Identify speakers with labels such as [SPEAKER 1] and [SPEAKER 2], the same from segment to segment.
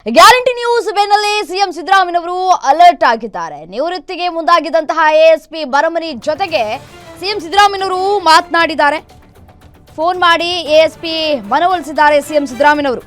[SPEAKER 1] Guarantee news ಬೆನ್ನಲ್ಲೇ CM ಸಿದ್ದರಾಮಯ್ಯನವರು alert ಆಗಿದ್ದಾರೆ. ನಿವೃತ್ತಿಗೆ ಮುಂದಾಗಿದ್ದಂತಹ ಎಎಸ್ಪಿ ಬರಮನಿ ಜೊತೆಗೆ ಸಿಎಂ ಸಿದ್ದರಾಮಯ್ಯನವರು ಮಾತನಾಡಿದ್ದಾರೆ. ಫೋನ್ ಮಾಡಿ ಎಎಸ್ಪಿ ಮನವೊಲಿಸಿದ್ದಾರೆ ಸಿಎಂ ಸಿದ್ದರಾಮಯ್ಯನವರು.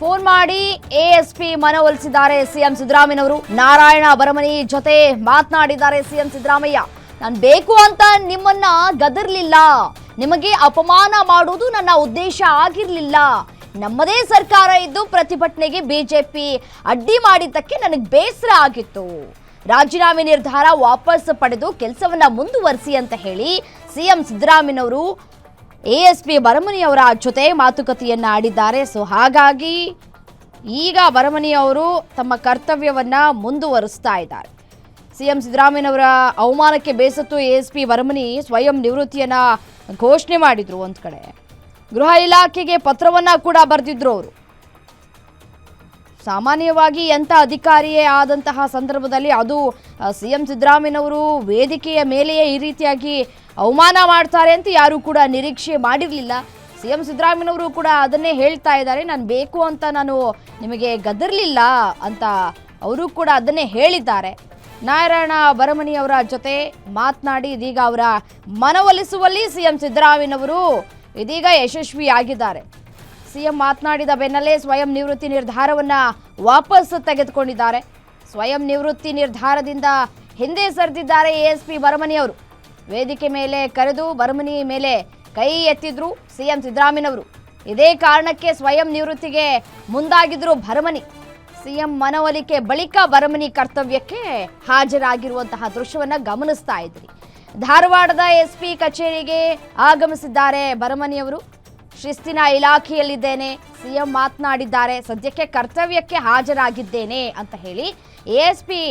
[SPEAKER 1] ಫೋನ್ ಮಾಡಿ ಎಎಸ್ಪಿ ಮನವೊಲಿಸಿದ್ದಾರೆ ಸಿಎಂ ಸಿದ್ದರಾಮಯ್ಯನವರು. ನಾರಾಯಣ ಬರಮನಿ ಜೊತೆ ಮಾತನಾಡಿದ್ದಾರೆ ಸಿಎಂ ಸಿದ್ದರಾಮಯ್ಯ. ನಾನು ಬೇಕು ಅಂತ ನಿಮ್ಮನ್ನ ಗದರ್ಲಿಲ್ಲ, ನಿಮಗೆ ಅಪಮಾನ ಮಾಡುವುದು ನನ್ನ ಉದ್ದೇಶ ಆಗಿರ್ಲಿಲ್ಲ. ನಮ್ಮದೇ ಸರ್ಕಾರ ಇದ್ದು ಪ್ರತಿಭಟನೆಗೆ ಬಿಜೆಪಿ ಅಡ್ಡಿ ಮಾಡಿದ್ದಕ್ಕೆ ನನಗೆ ಬೇಸರ ಆಗಿತ್ತು. ರಾಜೀನಾಮೆ ನಿರ್ಧಾರ ವಾಪಸ್ ಪಡೆದು ಕೆಲಸವನ್ನ ಮುಂದುವರಿಸಿ ಅಂತ ಹೇಳಿ ಸಿಎಂ ಸಿದ್ದರಾಮಯ್ಯನವರು ಎಎಸ್ಪಿ ಬರಮನಿ ಅವರ ಜೊತೆ ಮಾತುಕತೆಯನ್ನ ಆಡಿದ್ದಾರೆ. ಸೊ ಹಾಗಾಗಿ ಈಗ ಬರಮನಿ ಅವರು ತಮ್ಮ ಕರ್ತವ್ಯವನ್ನ ಮುಂದುವರಿಸ್ತಾ ಇದ್ದಾರೆ. ಸಿಎಂ ಸಿದ್ದರಾಮಯ್ಯನವರ ಅವಮಾನಕ್ಕೆ ಬೇಸತ್ತು ಎಎಸ್ಪಿ ಬರಮನಿ ಸ್ವಯಂ ನಿವೃತ್ತಿಯನ್ನ ಘೋಷಣೆ ಮಾಡಿದ್ರು. ಒಂದ್ ಕಡೆ ಗೃಹ ಇಲಾಖೆಗೆ ಪತ್ರವನ್ನ ಕೂಡ ಬರೆದಿದ್ರು ಅವರು. ಸಾಮಾನ್ಯವಾಗಿ ಎಂಥ ಅಧಿಕಾರಿಯೇ ಆದಂತಹ ಸಂದರ್ಭದಲ್ಲಿ ಅದು ಸಿಎಂ ಸಿದ್ದರಾಮಯ್ಯನವರು ವೇದಿಕೆಯ ಮೇಲೆಯೇ ಈ ರೀತಿಯಾಗಿ ಅವಮಾನ ಮಾಡ್ತಾರೆ ಅಂತ ಯಾರು ಕೂಡ ನಿರೀಕ್ಷೆ ಮಾಡಿರಲಿಲ್ಲ. ಸಿಎಂ ಸಿದ್ದರಾಮಯ್ಯನವರು ಕೂಡ ಅದನ್ನೇ ಹೇಳ್ತಾ ಇದ್ದಾರೆ, ನಾನು ಬೇಕು ಅಂತ ನಾನು ನಿಮಗೆ ಗದರ್ಲಿಲ್ಲ ಅಂತ ಅವರು ಕೂಡ ಅದನ್ನೇ ಹೇಳಿದ್ದಾರೆ. ನಾರಾಯಣ ಬರಮನಿ ಅವರ ಜೊತೆ ಮಾತನಾಡಿ ಇದೀಗ ಅವರ ಮನವೊಲಿಸುವಲ್ಲಿ ಸಿಎಂ ಸಿದ್ದರಾಮಯ್ಯನವರು ಇದೀಗ ಯಶಸ್ವಿಯಾಗಿದ್ದಾರೆ. ಸಿಎಂ ಮಾತನಾಡಿದ ಬೆನ್ನಲ್ಲೇ ಸ್ವಯಂ ನಿವೃತ್ತಿ ನಿರ್ಧಾರವನ್ನ ವಾಪಸ್ ತೆಗೆದುಕೊಂಡಿದ್ದಾರೆ. ಸ್ವಯಂ ನಿವೃತ್ತಿ ನಿರ್ಧಾರದಿಂದ ಹಿಂದೆ ಸರಿದಿದ್ದಾರೆ ಎಎಸ್ಪಿ ಬರಮನಿ ಅವರು. ವೇದಿಕೆ ಮೇಲೆ ಕರೆದು ಬರಮನಿ ಮೇಲೆ ಕೈ ಎತ್ತಿದ್ರು ಸಿಎಂ ಸಿದ್ದರಾಮಯ್ಯನವರು. ಇದೇ ಕಾರಣಕ್ಕೆ ಸ್ವಯಂ ನಿವೃತ್ತಿಗೆ ಮುಂದಾಗಿದ್ರು ಬರಮನಿ. ಸಿಎಂ ಮನವೊಲಿಕೆ ಬಳಿಕ ಬರಮನಿ ಕರ್ತವ್ಯಕ್ಕೆ ಹಾಜರಾಗಿರುವಂತಹ ದೃಶ್ಯವನ್ನ ಗಮನಿಸ್ತಾ ಇದ್ರಿ. ಧಾರವಾಡದ ಎಸ್ಪಿ ಕಚೇರಿಗೆ ಆಗಮಿಸಿದ್ದಾರೆ ಬರಮನಿಯವರು. ಶಿಸ್ತಿನ ಇಲಾಖೆಯಲ್ಲಿದ್ದೇನೆ, ಸಿಎಂ ಮಾತನಾಡಿದ್ದಾರೆ, ಸದ್ಯಕ್ಕೆ ಕರ್ತವ್ಯಕ್ಕೆ ಹಾಜರಾಗಿದ್ದೇನೆ ಅಂತ ಹೇಳಿ ಎಎಸ್ಪಿ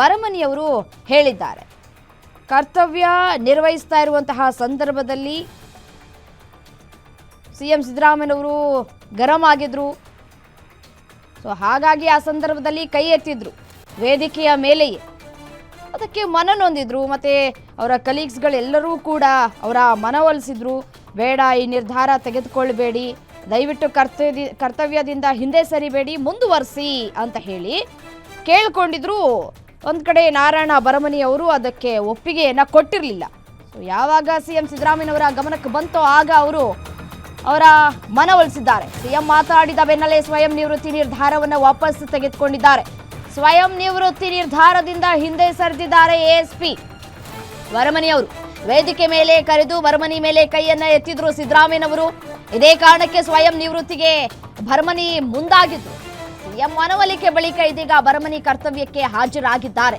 [SPEAKER 1] ಬರಮನಿಯವರು ಹೇಳಿದ್ದಾರೆ. ಕರ್ತವ್ಯ ನಿರ್ವಹಿಸ್ತಾ ಇರುವಂತಹ ಸಂದರ್ಭದಲ್ಲಿ ಸಿಎಂ ಸಿದ್ದರಾಮಯ್ಯನವರು ಗರಂ ಆಗಿದ್ರು. ಸೊ ಹಾಗಾಗಿ ಆ ಸಂದರ್ಭದಲ್ಲಿ ಕೈ ಎತ್ತಿದ್ರು ವೇದಿಕೆಯ ಮೇಲೆಯೇ. ಅದಕ್ಕೆ ಮನನೊಂದಿದ್ರು. ಮತ್ತೆ ಅವರ ಕಲೀಗ್ಸ್ಗಳೆಲ್ಲರೂ ಕೂಡ ಅವರ ಮನವೊಲಿಸಿದ್ರು. ಬೇಡ, ಈ ನಿರ್ಧಾರ ತೆಗೆದುಕೊಳ್ಳಬೇಡಿ, ದಯವಿಟ್ಟು ಕರ್ತವ್ಯದಿಂದ ಹಿಂದೆ ಸರಿಬೇಡಿ, ಮುಂದುವರಿಸಿ ಅಂತ ಹೇಳಿ ಕೇಳ್ಕೊಂಡಿದ್ರು. ಒಂದು ಕಡೆ ನಾರಾಯಣ ಬರಮನಿ ಅವರು ಅದಕ್ಕೆ ಒಪ್ಪಿಗೆಯನ್ನು ಕೊಟ್ಟಿರಲಿಲ್ಲ. ಸೊ ಯಾವಾಗ ಸಿಎಂ ಸಿದ್ದರಾಮಯ್ಯನವರ ಗಮನಕ್ಕೆ ಬಂತೋ ಆಗ ಅವರು ಅವರ ಮನವೊಲಿಸಿದ್ದಾರೆ. ಸಿಎಂ ಮಾತಾಡಿದ ಬೆನ್ನಲ್ಲೇ ಸ್ವಯಂ ನಿವೃತ್ತಿ ನಿರ್ಧಾರವನ್ನು ವಾಪಸ್ ತೆಗೆದುಕೊಂಡಿದ್ದಾರೆ. ಸ್ವಯಂ ನಿವೃತ್ತಿ ನಿರ್ಧಾರದಿಂದ ಹಿಂದೆ ಸರಿದಿದ್ದಾರೆ ಎಎಸ್ಪಿ ಬರಮನಿ ಅವರು. ವೇದಿಕೆ ಮೇಲೆ ಕರೆದು ಬರಮನಿ ಮೇಲೆ ಕೈಯನ್ನ ಎತ್ತಿದ್ರು ಸಿದ್ದರಾಮಯ್ಯನವರು. ಇದೇ ಕಾರಣಕ್ಕೆ ಸ್ವಯಂ ನಿವೃತ್ತಿಗೆ ಬರಮನಿ ಮುಂದಾಗಿದ್ರು. ಸಿಎಂ ಮನವೊಲಿಕೆ ಬಳಿಕ ಇದೀಗ ಬರಮನಿ ಕರ್ತವ್ಯಕ್ಕೆ ಹಾಜರಾಗಿದ್ದಾರೆ.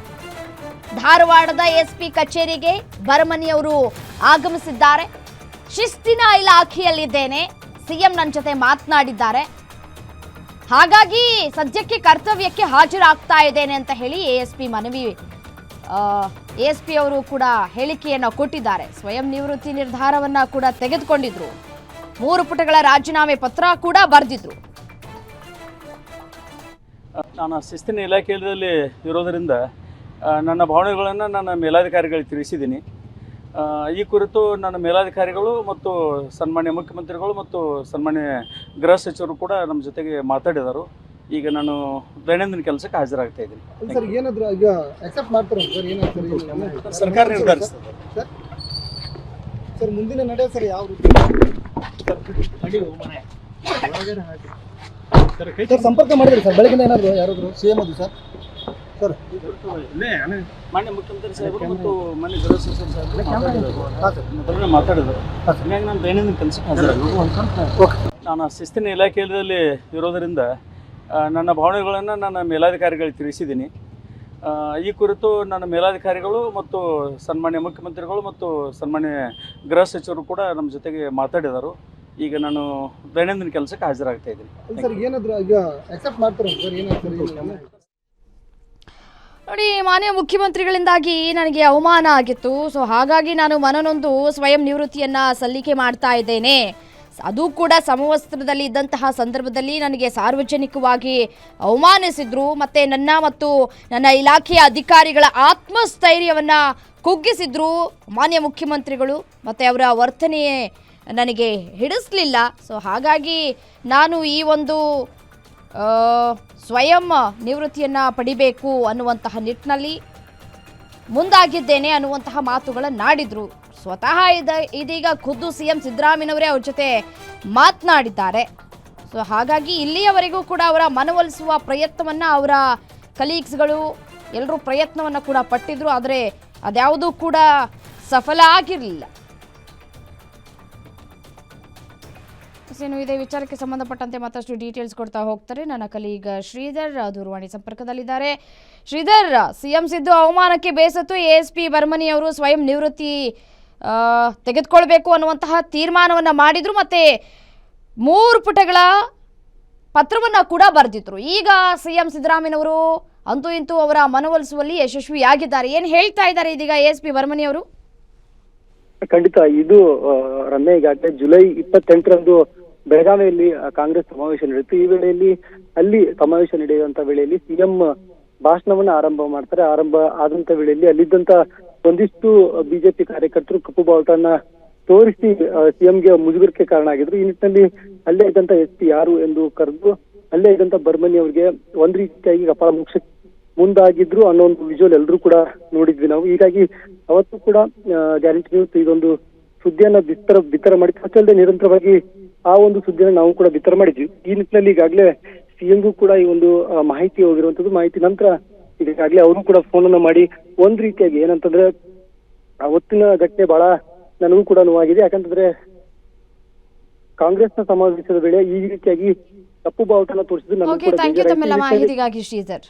[SPEAKER 1] ಧಾರವಾಡದ ಎಸ್ಪಿ ಕಚೇರಿಗೆ ಬರಮನಿ ಅವರು ಆಗಮಿಸಿದ್ದಾರೆ. ಶಿಸ್ತಿನ ಇಲಾಖೆಯಲ್ಲಿದ್ದೇನೆ, ಸಿಎಂ ನನ್ನ ಜೊತೆ ಮಾತನಾಡಿದ್ದಾರೆ, ಹಾಗಾಗಿ ಸದ್ಯಕ್ಕೆ ಕರ್ತವ್ಯಕ್ಕೆ ಹಾಜರಾಗ್ತಾ ಇದ್ದೇನೆ ಅಂತ ಹೇಳಿ ಎಎಸ್ಪಿ ಅವರು ಕೂಡ ಹೇಳಿಕೆಯನ್ನು ಕೊಟ್ಟಿದ್ದಾರೆ. ಸ್ವಯಂ ನಿವೃತ್ತಿ ನಿರ್ಧಾರವನ್ನ ಕೂಡ ತೆಗೆದುಕೊಂಡಿದ್ರು. 3 ಪುಟಗಳ ರಾಜೀನಾಮೆ ಪತ್ರ ಕೂಡ ಬರೆದಿದ್ರು.
[SPEAKER 2] ನಾನು ಶಿಸ್ತಿನ ಇಲಾಖೆಯಲ್ಲಿ ಇರೋದರಿಂದ ನನ್ನ ಭಾವನೆಗಳನ್ನು ನನ್ನ ಮೇಲಾಧಿಕಾರಿಗಳಿಗೆ ತಿಳಿಸಿದ್ದೀನಿ. ಈ ಕುರಿತು ನನ್ನ ಮೇಲಾಧಿಕಾರಿಗಳು ಮತ್ತು ಸನ್ಮಾನ್ಯ ಮುಖ್ಯಮಂತ್ರಿಗಳು ಮತ್ತು ಸನ್ಮಾನ್ಯ ಗೃಹ ಸಚಿವರು ಕೂಡ ನಮ್ಮ ಜೊತೆಗೆ ಮಾತಾಡಿದರು. ಈಗ ನಾನು ದೈನಂದಿನ ಕೆಲಸಕ್ಕೆ ಹಾಜರಾಗ್ತಾ ಇದ್ದೀನಿ.
[SPEAKER 3] ಸರ್ ಏನಾದರೂ ಈಗ ಅಕ್ಸೆಪ್ಟ್ ಮಾಡ್ತಾರೆ ಸರ್? ಏನಾಗ್ತದೆ
[SPEAKER 2] ಸರ್ಕಾರ ನಿರ್ಧರಿಸ್ತದೆ
[SPEAKER 3] ಸರ್ ಮುಂದಿನ ನಡೆ ಸರ್ ಯಾವ ರೀತಿ ಸರ್ ಸಂಪರ್ಕ ಮಾಡಿದ್ರಿ ಸರ್ ಬೆಳಗಿನ ಏನಾದರೂ ಯಾರಾದರೂ ಸಿಎಂ ಅದು ಸರ್? ಸರ್
[SPEAKER 2] ಮಾನ್ಯ ಮುಖ್ಯಮಂತ್ರಿ ಸಾಹೇಬರು ಮತ್ತು ಮಾನ್ಯ ಗೃಹ ಸಚಿವರು ಸಾಹೇಬರು ಮಾತಾಡಿದರು. ಹೀಗಾಗಿ ನಾನು ದೈನಂದಿನ ಕೆಲಸಕ್ಕೆ ಹಾಜರಾಗಿ ನಾನು ಶಿಸ್ತಿನ ಇಲಾಖೆಯಲ್ಲಿ ಇರೋದರಿಂದ ನನ್ನ ಭಾವನೆಗಳನ್ನು ನನ್ನ ಮೇಲಾಧಿಕಾರಿಗಳಿಗೆ ತಿಳಿಸಿದ್ದೀನಿ. ಈ ಕುರಿತು ನನ್ನ ಮೇಲಾಧಿಕಾರಿಗಳು ಮತ್ತು ಸನ್ಮಾನ್ಯ ಮುಖ್ಯಮಂತ್ರಿಗಳು ಮತ್ತು ಸನ್ಮಾನ್ಯ ಗೃಹ ಸಚಿವರು ಕೂಡ ನಮ್ಮ ಜೊತೆಗೆ ಮಾತಾಡಿದರು. ಈಗ ನಾನು ದೈನಂದಿನ ಕೆಲಸಕ್ಕೆ ಹಾಜರಾಗ್ತಾ ಇದ್ದೀನಿ.
[SPEAKER 3] ಸರ್ ಏನಾದರೂ ಈಗ ಅಕ್ಸೆಪ್ಟ್ ಮಾಡ್ತಾರೆ ಸರ್? ಏನಾಗ್ತದೆ
[SPEAKER 1] ನೋಡಿ, ಮಾನ್ಯ ಮುಖ್ಯಮಂತ್ರಿಗಳಿಂದಾಗಿ ನನಗೆ ಅವಮಾನ ಆಗಿತ್ತು. ಸೊ ಹಾಗಾಗಿ ನಾನು ಮನನೊಂದು ಸ್ವಯಂ ನಿವೃತ್ತಿಯನ್ನು ಸಲ್ಲಿಕೆ ಮಾಡ್ತಾ ಇದ್ದೇನೆ. ಅದು ಕೂಡ ಸಮವಸ್ತ್ರದಲ್ಲಿ ಇದ್ದಂತಹ ಸಂದರ್ಭದಲ್ಲಿ ನನಗೆ ಸಾರ್ವಜನಿಕವಾಗಿ ಅವಮಾನಿಸಿದ್ರು. ಮತ್ತು ನನ್ನ ಇಲಾಖೆಯ ಅಧಿಕಾರಿಗಳ ಆತ್ಮಸ್ಥೈರ್ಯವನ್ನು ಕುಗ್ಗಿಸಿದ್ರು ಮಾನ್ಯ ಮುಖ್ಯಮಂತ್ರಿಗಳು. ಮತ್ತು ಅವರ ವರ್ತನೆ ನನಗೆ ಹಿಡಿಸಲಿಲ್ಲ. ಸೊ ಹಾಗಾಗಿ ನಾನು ಈ ಒಂದು ಸ್ವಯಂ ನಿವೃತ್ತಿಯನ್ನು ಪಡಿಬೇಕು ಅನ್ನುವಂತಹ ನಿಟ್ಟಿನಲ್ಲಿ ಮುಂದಾಗಿದ್ದೇನೆ ಅನ್ನುವಂತಹ ಮಾತುಗಳನ್ನಾಡಿದರು. ಸ್ವತಃ ಇದೀಗ ಖುದ್ದು CM ಸಿದ್ದರಾಮಯ್ಯನವರೇ ಅವ್ರ ಜೊತೆ ಮಾತನಾಡಿದ್ದಾರೆ. ಸೊ ಹಾಗಾಗಿ ಇಲ್ಲಿಯವರೆಗೂ ಕೂಡ ಅವರ ಮನವೊಲಿಸುವ ಪ್ರಯತ್ನವನ್ನು ಅವರ ಕಲೀಗ್ಸ್ಗಳು ಎಲ್ಲರೂ ಪ್ರಯತ್ನವನ್ನು ಕೂಡ ಪಟ್ಟಿದ್ರು. ಆದರೆ ಅದ್ಯಾವುದೂ ಕೂಡ ಸಫಲ ಆಗಿರಲಿಲ್ಲ. ಏನು ಇದೇ ವಿಚಾರಕ್ಕೆ ಸಂಬಂಧಪಟ್ಟಂತೆ ಮತ್ತಷ್ಟು ಡೀಟೇಲ್ಸ್ ಕೊಡ್ತಾ ಹೋಗ್ತಾರೆ ನನ್ನ ಕಲೀಗ್ ಶ್ರೀಧರ್ ದೂರವಾಣಿ ಸಂಪರ್ಕದಲ್ಲಿದ್ದಾರೆ. ಶ್ರೀಧರ್, CM ಸಿದ್ದು ಅವಮಾನಕ್ಕೆ ಬೇಸತ್ತು ASP ಬರ್ಮನಿ ಅವರು ಸ್ವಯಂ ನಿವೃತ್ತಿ ತೆಗೆದುಕೊಳ್ಬೇಕು ಅನ್ನುವಂತಹ ತೀರ್ಮಾನವನ್ನು ಮಾಡಿದ್ರು. ಮತ್ತೆ 3 ಪುಟಗಳ ಪತ್ರವನ್ನು ಕೂಡ ಬರೆದಿದ್ರು. ಈಗ CM ಸಿದ್ದರಾಮಯ್ಯನವರು ಅಂತೂ ಇಂತೂ ಅವರ ಮನವೊಲಿಸುವಲ್ಲಿ ಯಶಸ್ವಿಯಾಗಿದ್ದಾರೆ. ಏನು ಹೇಳ್ತಾ ಇದ್ದಾರೆ ಇದೀಗ ASP ಬರ್ಮನಿ ಅವರು?
[SPEAKER 4] ಖಂಡಿತ ಇದು ರಮ್ಯ, ಈಗಾಗಲೇ ಜುಲೈ 28ರಂದು ಬೆಳಗಾವಿಯಲ್ಲಿ ಕಾಂಗ್ರೆಸ್ ಸಮಾವೇಶ ನಡೆಯಿತು. ಈ ವೇಳೆಯಲ್ಲಿ ಅಲ್ಲಿ ಸಮಾವೇಶ ನಡೆಯುವಂತ ವೇಳೆಯಲ್ಲಿ CM ಭಾಷಣವನ್ನ ಆರಂಭ ಮಾಡ್ತಾರೆ. ಆರಂಭ ಆದಂತ ವೇಳೆಯಲ್ಲಿ ಅಲ್ಲಿದ್ದಂತ ಒಂದಿಷ್ಟು ಬಿಜೆಪಿ ಕಾರ್ಯಕರ್ತರು ಕಪ್ಪು ಬಾವುಟವನ್ನ ತೋರಿಸಿ CMಗೆ ಮುಜುಗರಕ್ಕೆ ಕಾರಣ ಆಗಿದ್ರು. ಈ ನಿಟ್ಟಿನಲ್ಲಿ ಅಲ್ಲೇ ಇದ್ದಂತ SP ಯಾರು ಎಂದು ಕರೆದು ಅಲ್ಲೇ ಇದ್ದಂತ ಬರ್ಮನಿ ಅವರಿಗೆ ಒಂದ್ ರೀತಿಯಾಗಿ ಕಪಾಳ ಮೋಕ್ಷ ಮುಂದಾಗಿದ್ರು ಅನ್ನೋ ಒಂದು ವಿಜುವಲ್ ಎಲ್ಲರೂ ಕೂಡ ನೋಡಿದ್ವಿ ನಾವು. ಹೀಗಾಗಿ ಅವತ್ತು ಕೂಡ ಗ್ಯಾರಂಟಿ ನ್ಯೂಸ್ ಇದೊಂದು ಸುದ್ದಿಯನ್ನ ಬಿತ್ತರ ಮಾಡಿ ಅಷ್ಟಲ್ಲದೆ ನಿರಂತರವಾಗಿ ಆ ಒಂದು ಸುದ್ದಿಯನ್ನು ನಾವು ಕೂಡ ಬಿತ್ತರ ಮಾಡಿದ್ವಿ. ಈ ನಿಟ್ಟಿನಲ್ಲಿ ಈಗಾಗಲೇ CMಗೂ ಕೂಡ ಈ ಒಂದು ಮಾಹಿತಿ ಹೋಗಿರುವಂತದ್ದು. ಮಾಹಿತಿ ನಂತರ ಈಗಾಗಲೇ ಅವರು ಕೂಡ ಫೋನ್ ಅನ್ನ ಮಾಡಿ ಒಂದ್ ರೀತಿಯಾಗಿ ಏನಂತಂದ್ರೆ ಅವತ್ತಿನ ಘಟನೆ ಬಹಳ ನನಗೂ ಕೂಡ ನೋವಾಗಿದೆ. ಯಾಕಂತಂದ್ರೆ ಕಾಂಗ್ರೆಸ್ನ ಸಮಾವೇಶದ ವೇಳೆ ಈ ರೀತಿಯಾಗಿ ಕಪ್ಪು ಬಾವುಟನ ತೋರಿಸಿದ್ರು.
[SPEAKER 1] ಓಕೆ, ಥ್ಯಾಂಕ್ ಯು ತಮ್ಮೆಲ್ಲ ಮಾಹಿತಿಗಾಗಿ ಶ್ರೀಧರ್.